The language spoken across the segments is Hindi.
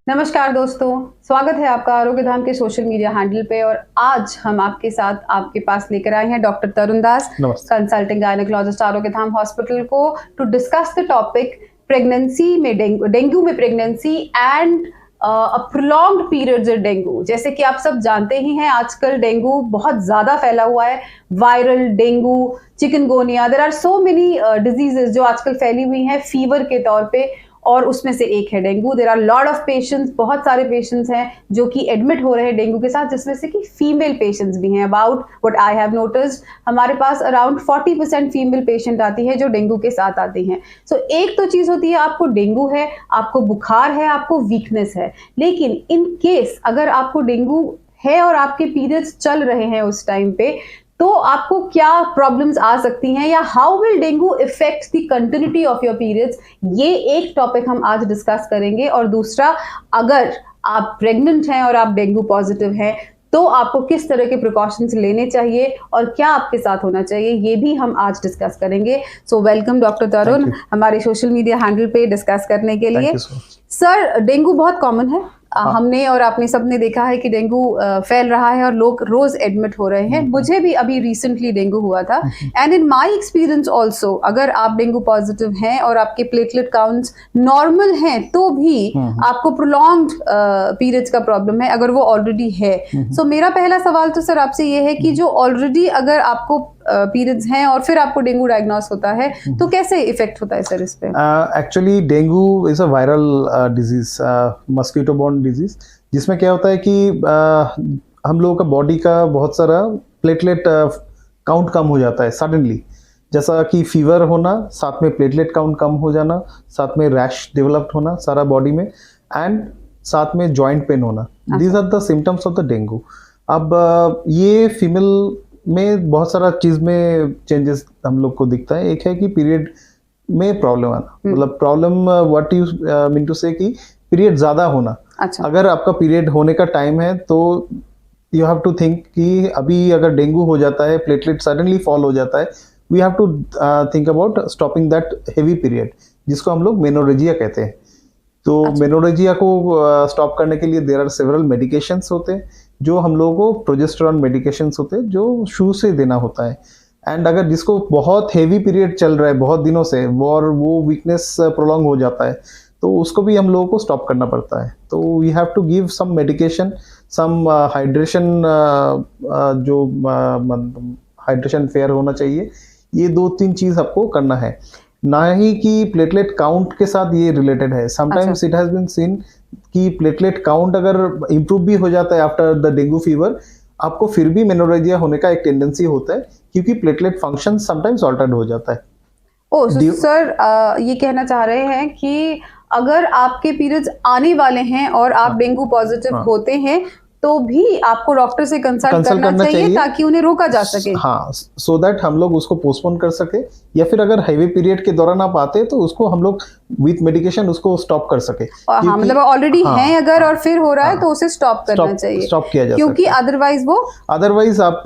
नमस्कार दोस्तों, स्वागत है आपका आरोग्य धाम के सोशल मीडिया हैंडल पे। और आज हम आपके साथ आपके पास लेकर आए हैं डॉक्टर तरुण दास, नमस्ते। Consulting gynaecologist Arogya Dham hospital को, to discuss the topic pregnancy में डेंगू में pregnancy and a prolonged periods of dengue. जैसे कि आप सब जानते ही हैं, आजकल डेंगू बहुत ज्यादा फैला हुआ है। Viral dengue, chikungunya, there are so many diseases जो आजकल फैली हुई हैं फीवर के तौर पे, और उसमें से एक है dengue. There are lot of patients, बहुत सारे पेशेंट्स हैं जो कि एडमिट हो रहे हैं डेंगू के साथ, जिसमें से कि फीमेल पेशेंट्स भी हैं। About what I have noticed, हमारे पास अराउंड 40% फीमेल पेशेंट आती है जो डेंगू के साथ आती हैं। सो एक तो चीज होती है, आपको डेंगू है, आपको बुखार है, आपको वीकनेस है, लेकिन इन केस अगर आपको डेंगू है और आपके पीरियड्स चल रहे हैं उस टाइम पे, तो आपको क्या प्रॉब्लम्स आ सकती हैं, या how will dengue effect the continuity of your periods, ये एक टॉपिक हम आज डिस्कस करेंगे। और दूसरा, अगर आप प्रेग्नेंट हैं और आप डेंगू पॉजिटिव हैं, तो आपको किस तरह के प्रिकॉशंस लेने चाहिए और क्या आपके साथ होना चाहिए, ये भी हम आज डिस्कस करेंगे। सो वेलकम डॉक्टर तरुण हमारे सोशल मीडिया हैंडल पे डिस्कस करने के लिए। सर, डेंगू बहुत कॉमन है, हमने और आपने सबने देखा है कि डेंगू फैल रहा है और लोग रोज एडमिट हो रहे हैं। मुझे भी अभी रिसेंटली डेंगू हुआ था, and in my experience also, अगर आप डेंगू पॉजिटिव हैं और आपके प्लेटलेट काउंट्स नॉर्मल हैं, तो भी आपको प्रोलॉन्ग्ड पीरियड्स का प्रॉब्लम है अगर वो ऑलरेडी है। सो मेरा पहला सवाल तो सर आपसे ये है कि जो ऑलरेडी अगर आपको पीरियड्स हैं और फिर आपको डेंगू डायग्नोस होता है, तो कैसे इफेक्ट होता है सर इस पे? Actually dengue is a viral disease, mosquito borne disease, जिसमें क्या होता है कि हम लोगों का बॉडी का बहुत सारा प्लेटलेट काउंट कम हो जाता है सडनली। जैसा कि फीवर होना, साथ में प्लेटलेट काउंट कम हो जाना, साथ में रैश डेवलप्ड होना सारा बॉडी में, एंड साथ में जॉइंट पेन होना। These are the symptoms of the dengue. अब ये फीमेल में बहुत सारा चीज में चेंजेस हम लोग को दिखता है। एक है कि पीरियड में प्रॉब्लम आना, मतलब problem what you mean to say कि पीरियड ज्यादा होना। अच्छा। अगर आपका पीरियड होने का टाइम है तो यू हैव टू थिंक कि अभी अगर डेंगू हो जाता है, प्लेटलेट सडनली फॉल हो जाता है, we have to think about stopping that heavy period, जिसको हम लोग मेनोरेजिया कहते हैं। तो मेनोरेजिया को स्टॉप करने के लिए देयर आर सेवरल मेडिकेशंस होते हैं, जो हम लोगों को प्रोजेस्टेरॉन मेडिकेशंस होते हैं जो शुरू से देना होता है। एंड अगर जिसको बहुत हेवी पीरियड चल रहा है बहुत दिनों से, और वो वीकनेस प्रोलॉन्ग हो जाता है, तो उसको भी हम लोगों को स्टॉप करना पड़ता है। तो we have to give some medication, some hydration, जो हाइड्रेशन फेयर होना चाहिए। ये 2-3 चीज आपको करना है, ना ही कि प्लेटलेट काउंट के साथ ये रिलेटेड है। Sometimes it has been seen कि प्लेटलेट काउंट अगर इम्प्रूव भी हो जाता है आफ्टर द डेंगू फीवर, आपको फिर भी मेनोरेजिया होने का एक टेंडेंसी होता है, क्योंकि प्लेटलेट फंक्शन समटाइम्स ऑल्टर्ड हो जाता है। ओ सर, ये कहना चाह रहे हैं कि अगर आपके पीरियड्स आने वाले हैं और आप डेंगू पॉजिटिव होते हैं, तो भी आपको डॉक्टर से कंसल्ट करना चाहिए ताकि उन्हें रोका जा सके। हाँ, सो दैट हम लोग उसको पोस्टपोन कर सके, या फिर अगर हेवी पीरियड के दौरान आप आते तो उसको हम लोग विथ मेडिकेशन उसको स्टॉप कर सके। हाँ, मतलब ऑलरेडी हैं अगर और फिर हो रहा है तो उसे स्टॉप करना चाहिए, स्टॉप किया जा क्योंकि अदरवाइज आप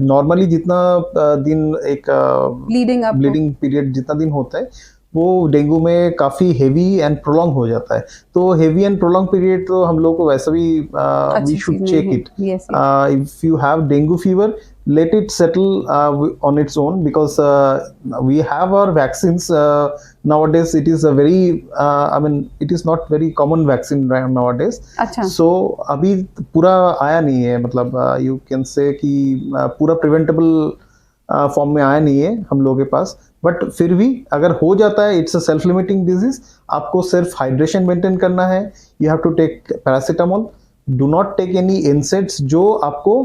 नॉर्मली जितना दिन एक ब्लीडिंग पीरियड जितना दिन होता है, वो डेंगू में काफी हेवी एंड प्रोलॉन्ग हो जाता है। तो हेवी एंड प्रोलॉन्ग पीरियड तो हम लोग को वैसे भी we should check it. If you have dengue fever, let it settle on its own, because we have our vaccines nowadays. It is a very I mean it is not very common vaccine nowadays. अच्छा। So अभी पूरा आया नहीं है, मतलब you can say कि पूरा preventable फॉर्म में आया नहीं है हम लोगों के पास। बट फिर भी अगर हो जाता है, it's a self limiting disease. आपको सिर्फ हाइड्रेशन मेंटेन करना है। You have to take paracetamol, do not take any NSAIDs जो आपको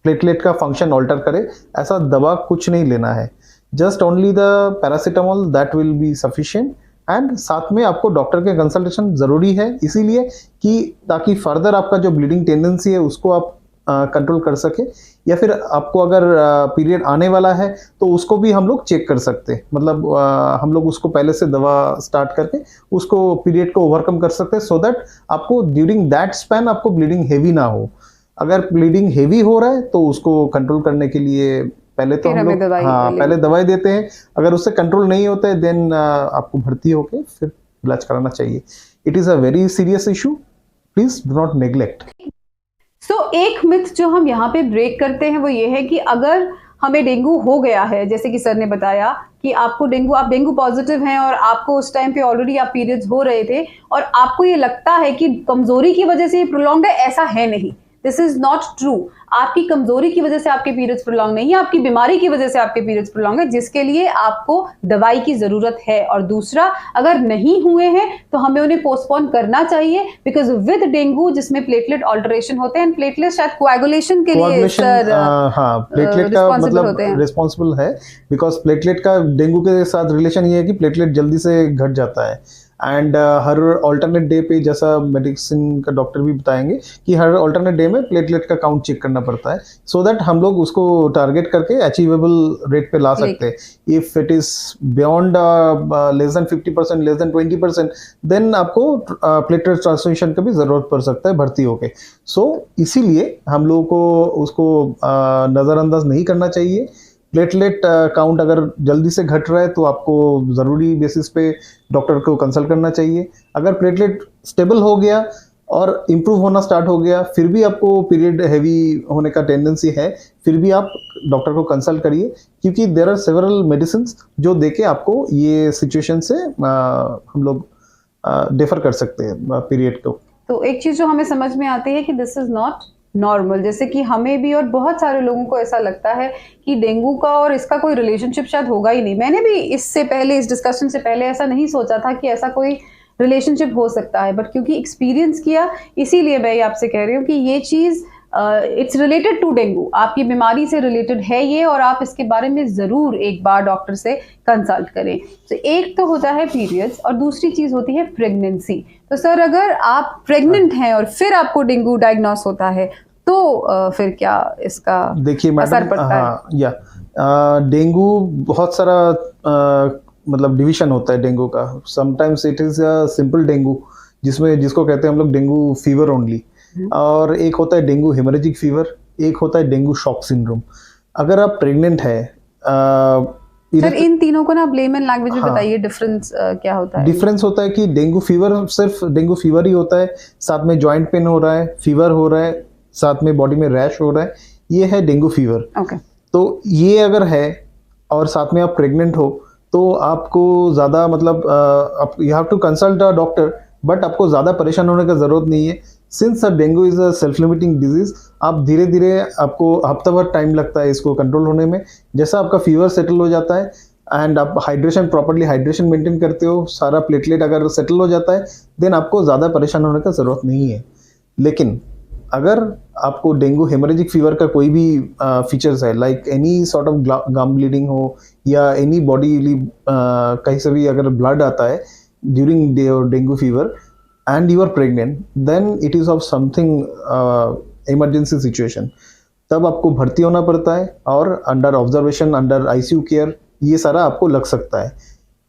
प्लेटलेट का फंक्शन ऑल्टर करे। ऐसा दवा कुछ नहीं लेना है, just only the paracetamol, that will be sufficient. And साथ में आपको डॉक्टर के कंसल्टेशन जरूरी है, इसीलिए कि ताकि फर्दर आपका जो ब्लीडिंग टेंडेंसी है उसको आप कंट्रोल कर सके, या फिर आपको अगर पीरियड आने वाला है तो उसको भी हम लोग चेक कर सकते हैं। मतलब हम लोग उसको पहले से दवा स्टार्ट करके उसको पीरियड को ओवरकम कर सकते हैं, सो दैट आपको ड्यूरिंग दैट स्पैन आपको ब्लीडिंग हेवी ना हो। अगर ब्लीडिंग हेवी हो रहा है तो उसको कंट्रोल करने के लिए पहले तो हम लोग पहले दवाई देते हैं। अगर उससे कंट्रोल नहीं होता है, देन आपको भर्ती होके फिर इलाज कराना चाहिए। It is a very serious issue please do not neglect. एक मिथ जो हम यहाँ पे ब्रेक करते हैं वो ये है कि अगर हमें डेंगू हो गया है, जैसे कि सर ने बताया कि आपको डेंगू, आप डेंगू पॉजिटिव हैं और आपको उस टाइम पे ऑलरेडी आप पीरियड्स हो रहे थे और आपको ये लगता है कि कमजोरी की वजह से ये प्रोलॉन्ग है, ऐसा है नहीं। This is not true. आपकी कमजोरी की वजह से आपके पीरियड्स प्रोलॉन्ग नहीं है, आपकी बीमारी की वजह से आपके पीरियड्स प्रोलॉन्ग है, जिसके लिए आपको दवाई की जरूरत है। और दूसरा, अगर नहीं हुए हैं तो हमें उन्हें पोस्टपोन करना चाहिए, बिकॉज विद डेंगू जिसमें प्लेटलेट ऑल्टरेशन होते हैं, प्लेटलेट शायद कोएगुलेशन के लिए सर प्लेटलेट का मतलब रिस्पॉन्सिबल है, बिकॉज प्लेटलेट का डेंगू के साथ रिलेशन ये है कि प्लेटलेट जल्दी से घट जाता है। एंड हर ऑल्टरनेट डे पे, जैसा मेडिसिन का डॉक्टर भी बताएंगे कि हर ऑल्टरनेट डे में प्लेटलेट का काउंट चेक करना पड़ता है, सो दैट हम लोग उसको टारगेट करके अचीवेबल रेट पे ला सकते हैं। If it is beyond less than 50%, less than 20%, then आपको प्लेटलेट ट्रांसफ्यूजन का भी जरूरत पड़ सकता है भर्ती होके। सो इसीलिए हम लोगों को उसको नज़रअंदाज नहीं करना चाहिए। प्लेटलेट काउंट अगर जल्दी से घट रहा है तो आपको ज़रूरी बेसिस पे डॉक्टर को कंसल्ट करना चाहिए। अगर प्लेटलेट स्टेबल हो गया और इम्प्रूव होना स्टार्ट हो गया, फिर भी आपको पीरियड हैवी होने का टेंडेंसी है, फिर भी आप डॉक्टर को कंसल्ट करिए, क्योंकि देयर आर सेवरल मेडिसिन जो देके आपको ये सिचुएशन से हम लोग डिफर कर सकते हैं पीरियड को। तो एक चीज़ जो हमें समझ में आती है कि दिस इज़ नॉट नॉर्मल। जैसे कि हमें भी और बहुत सारे लोगों को ऐसा लगता है कि डेंगू का और इसका कोई रिलेशनशिप शायद होगा ही नहीं। मैंने भी इससे पहले, इस डिस्कशन से पहले ऐसा नहीं सोचा था कि ऐसा कोई रिलेशनशिप हो सकता है, बट क्योंकि एक्सपीरियंस किया, इसीलिए मैं आपसे कह रही हूँ कि ये चीज़ इट्स रिलेटेड टू डेंगू, आपकी बीमारी से रिलेटेड है ये, और आप इसके बारे में ज़रूर एक बार डॉक्टर से कंसल्ट करें। तो एक तो होता है पीरियड्स और दूसरी चीज़ होती है प्रेगनेंसी। तो सर, अगर आप प्रेग्नेंट हैं और फिर आपको डेंगू डायग्नोस होता है तो फिर क्या इसका देखिए असर मैडम, पड़ता है? डेंगू बहुत सारा मतलब डिवीजन होता है डेंगू का। Sometimes it is a simple dengue, जिसको कहते हैं हम लोग डेंगू फीवर ओनली, और एक होता है डेंगू हेमरेजिक फीवर, एक होता है डेंगू शॉक सिंड्रोम। अगर आप प्रेग्नेंट है, सर इन तीनों को ना आप लेमन लैंग्वेज में बताइए, डिफरेंस क्या होता है? डिफरेंस होता है कि डेंगू फीवर सिर्फ डेंगू फीवर ही होता है, साथ में जॉइंट पेन हो रहा है, फीवर हो रहा है, साथ में बॉडी में रैश हो रहा है, ये है डेंगू फीवर। तो ये अगर है और साथ में आप प्रेग्नेंट हो तो आपको ज़्यादा मतलब you have to consult a doctor, but आपको ज़्यादा परेशान होने का ज़रूरत नहीं है। Since dengue is a self limiting disease, आप धीरे धीरे, आपको हफ्ता भर टाइम लगता है इसको कंट्रोल होने में। जैसा आपका फीवर सेटल हो जाता है एंड आप प्रॉपर्ली हाइड्रेशन मेंटेन करते हो, सारा प्लेटलेट अगर सेटल हो जाता है, देन आपको ज़्यादा परेशान होने का ज़रूरत नहीं है। लेकिन अगर आपको डेंगू हेमरेजिक फीवर का कोई भी फीचर्स है, like any sort of gum bleeding हो या एनी बॉडी कहीं से भी अगर ब्लड आता है during dengue fever and you are pregnant, then it is of something emergency situation. तब आपको भर्ती होना पड़ता है और under observation, under ICU care, ये सारा आपको लग सकता है।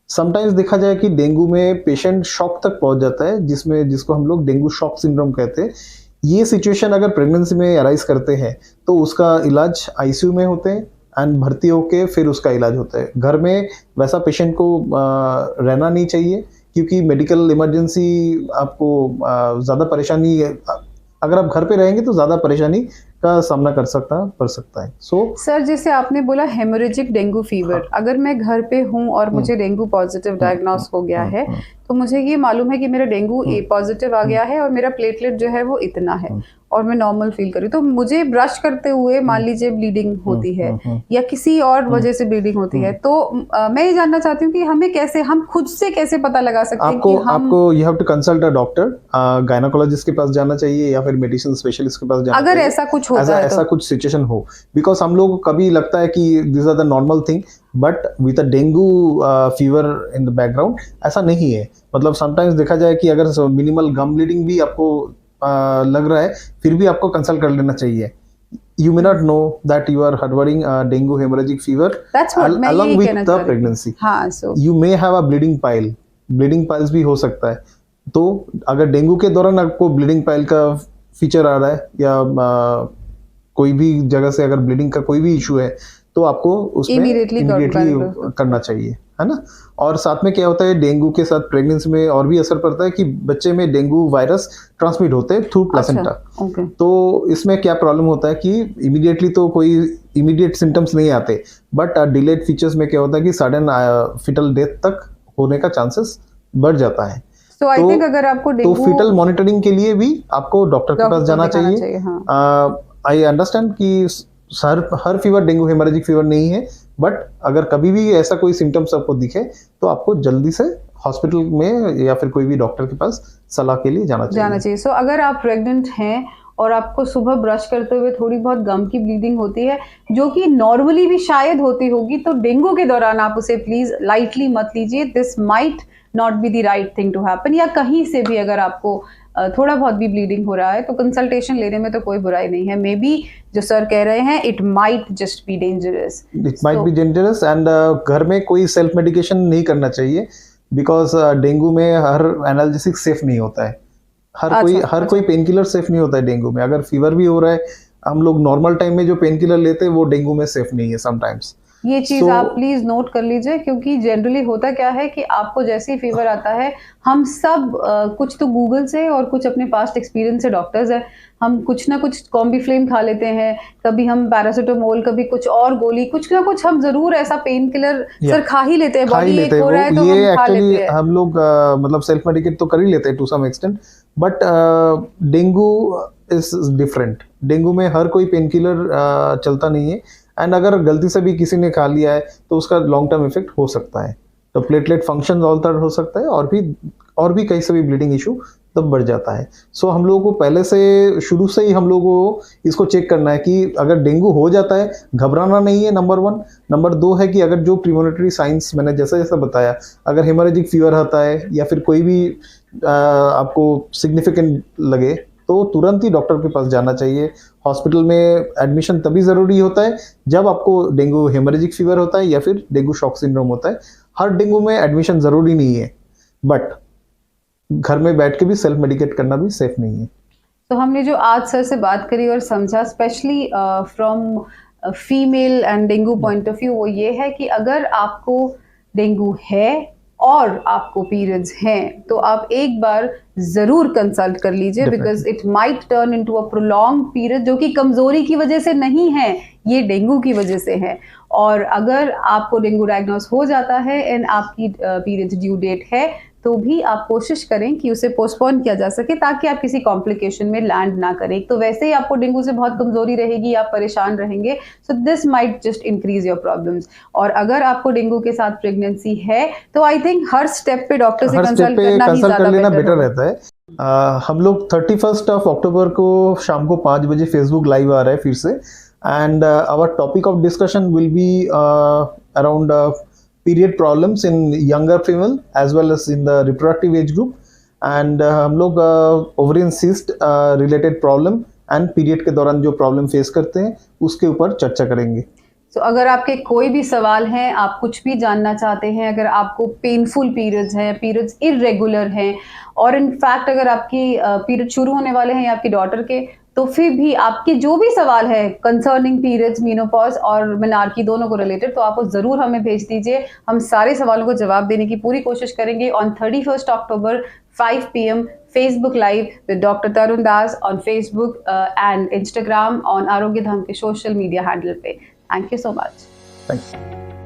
समटाइम्स देखा जाए कि डेंगू में पेशेंट शॉक तक पहुंच जाता है, जिसको हम लोग डेंगू शॉक सिंड्रोम कहते हैं। ये सिचुएशन अगर प्रेगनेंसी में अराइज करते हैं तो उसका इलाज आईसीयू में होते हैं एंड भर्ती होके फिर उसका इलाज होता है। घर में वैसा पेशेंट को रहना नहीं चाहिए, क्योंकि मेडिकल इमरजेंसी आपको ज़्यादा परेशानी, अगर आप घर पे रहेंगे तो ज़्यादा परेशानी का सामना पड़ सकता है। सर, जैसे आपने बोला हेमोरेजिक डेंगू फीवर, अगर मैं घर पे हूँ और मुझे डेंगू पॉजिटिव डायग्नोस हो गया है, तो मुझे ये मालूम है कि मेरा डेंगू ए पॉजिटिव आ गया है और मेरा प्लेटलेट जो है वो इतना है और मैं नॉर्मल फील करी, तो मुझे ब्रश करते हुए मान लीजिए ब्लीडिंग होती है या किसी और वजह से ब्लीडिंग होती है, तो मैं ये जानना चाहती हूँ कि हम खुद से कैसे पता लगा सकते हैं कि आपको you have to consult a doctor, gynaecologist के पास जाना चाहिए या फिर मेडिसिन स्पेशलिस्ट के पास जाना चाहिए, अगर ऐसा कुछ होता है, ऐसा कुछ सिचुएशन हो। बिकॉज हम लोग को कभी लगता है कि this are the normal thing, but with a dengue fever in the background ऐसा नहीं है। मतलब समटाइम्स देखा जाए कि अगर मिनिमल गम ब्लीडिंग भी आपको लग रहा है, फिर भी आपको कंसल्ट कर लेना चाहिए। You may not know that you are harboring a dengue hemorrhagic fever along with the pregnancy. So you may have a bleeding pile. Bleeding piles भी हो सकता है। तो अगर डेंगू के दौरान आपको ब्लीडिंग पाइल का फीचर आ रहा है या कोई भी जगह से अगर ब्लीडिंग का कोई भी इशू है, तो आपको उसमें इमीडिएटली करना चाहिए। है ना। और साथ में क्या होता है, डेंगू के साथ प्रेगनेंसी में और भी असर पड़ता है कि बच्चे में डेंगू वायरस ट्रांसमिट होते हैं थ्रू प्लेसेंटा। ओके। तो इसमें क्या प्रॉब्लम होता है कि इमीडिएटली तो कोई इमीडिएट सिम्टम्स नहीं आते, बट डिलेड फीचर्स में क्या होता है कि सडन फिटल डेथ तक होने का चांसेस बढ़ जाता है। तो आई थिंक अगर आपको तो डेंगू फीटल मॉनिटरिंग के लिए भी आपको डॉक्टर के पास जाना दिखाना चाहिए। हाँ। आई अंडरस्टैंड कि हर फीवर डेंगू हेमोरेजिक फीवर नहीं है, बट अगर कभी भी ऐसा कोई सिम्टम्स आपको दिखे तो आपको जल्दी से हॉस्पिटल में या फिर कोई भी डॉक्टर के पास सलाह के लिए जाना चाहिए। सो अगर आप प्रेग्नेंट हैं और आपको सुबह ब्रश करते हुए थोड़ी बहुत गम की ब्लीडिंग होती है, जो कि नॉर्मली भी शायद होती होगी, तो डेंगू के दौरान आप उसे प्लीज लाइटली मत लीजिए। This might not be the right thing to happen. या कहीं से भी अगर आपको थोड़ा बहुत भी ब्लीडिंग हो रहा है तो कंसल्टेशन लेने में तो कोई बुराई नहीं है। मे बी जो सर कह रहे हैं, it might just be dangerous. It might be dangerous and घर में कोई सेल्फ मेडिकेशन नहीं करना चाहिए, बिकॉज डेंगू में हर एनाल्जेसिक सेफ नहीं होता है। हर कोई पेन किलर सेफ नहीं होता है डेंगू में। अगर फीवर भी हो रहा है, हम लोग नॉर्मल टाइम में जो पेन किलर लेते हैं वो डेंगू में सेफ नहीं है समटाइम्स। ये चीज आप प्लीज नोट कर लीजिए, क्योंकि जनरली होता क्या है कि आपको जैसे ही फीवर आता है, हम सब कुछ तो गूगल से और कुछ अपने पास्ट एक्सपीरियंस से डॉक्टर्स है, हम कुछ ना कुछ कॉम्बीफ्लेम खा लेते हैं, कभी हम पैरासिटामोल, कभी कुछ और गोली, कुछ ना कुछ हम जरूर ऐसा पेन किलर सर खा ही लेते हैं। बॉडी एक हो रहा है तो ये हम खा लेते हैं। हम लोग मतलब सेल्फ मेडिकेट तो कर ही लेते हैं to some extent, but dengue is different. Dengue में हर कोई पेन किलर चलता नहीं है, एंड अगर गलती से भी किसी ने खा लिया है तो उसका लॉन्ग टर्म इफेक्ट हो सकता है। तो प्लेटलेट फंक्शन ऑल्टर हो सकता है, और भी कहीं से भी ब्लीडिंग इशू तब बढ़ जाता है। सो हम लोगों को पहले से शुरू से ही हम लोगों को इसको चेक करना है कि अगर डेंगू हो जाता है, घबराना नहीं है, नंबर 1। नंबर 2 है कि अगर जो प्रीमोनिटरी साइंस मैंने जैसा बताया, अगर हेमोरेजिक फीवर आता है या फिर कोई भी आपको सिग्निफिकेंट लगे तो तुरंत ही डॉक्टर के पास जाना चाहिए। हॉस्पिटल में एडमिशन तभी ज़रूरी होता है जब आपको डेंगू हेमोरेजिक फीवर होता है या फिर डेंगू शॉक सिंड्रोम होता है। हर डेंगू में एडमिशन ज़रूरी नहीं है, बट घर में बैठ के भी सेल्फ मेडिकेट करना भी सेफ नहीं है। तो हमने जो आज सर से बात करी और समझा, specially from female and dengue point of view, वो ये है कि अगर आपको डेंगू है और आपको पीरियड्स हैं तो आप एक बार जरूर कंसल्ट कर लीजिए, because it might turn into a prolong period, जो कि कमजोरी की वजह से नहीं है, ये डेंगू की वजह से है। और अगर आपको डेंगू डायग्नोस हो जाता है एंड आपकी पीरियड्स ड्यू डेट है, तो भी आप कोशिश करें कि उसे पोस्टपोन किया जा सके, ताकि आप किसी कॉम्प्लिकेशन में लैंड ना करें। तो वैसे ही आपको डेंगू से बहुत कमजोरी रहेगी, आप परेशान रहेंगे, so this might just increase your problems. और अगर आपको डेंगू के साथ प्रेगनेंसी है तो आई थिंक हर स्टेप पे डॉक्टर से कंसल्ट कर लेना बेटर रहता है। हम लोग 31 अक्टूबर को शाम को 5 बजे फेसबुक लाइव आ रहा है फिर से, and our topic of discussion will be around period problems in younger female as well as in the reproductive age group, and हम लोग ovarian cyst related problem and period के दौरान जो प्रॉब्लम फेस करते हैं उसके ऊपर चर्चा करेंगे। तो अगर आपके कोई भी सवाल हैं, आप कुछ भी जानना चाहते हैं, अगर आपको पेनफुल पीरियड्स हैं, पीरियड्स इरेगुलर हैं, और इनफैक्ट अगर आपकी पीरियड शुरू होने वाले हैं या आपकी डॉटर के, तो फिर भी आपके जो भी सवाल है कंसर्निंग पीरियड्स, मीनोपॉज और मेनार्की दोनों को रिलेटेड, तो आप वो ज़रूर हमें भेज दीजिए। हम सारे सवालों को जवाब देने की पूरी कोशिश करेंगे on 31 October 5 PM Facebook Live with Dr. Tarun Das on Facebook and Instagram on आरोग्य धाम के सोशल मीडिया हैंडल पे। Thank you so much. Thanks.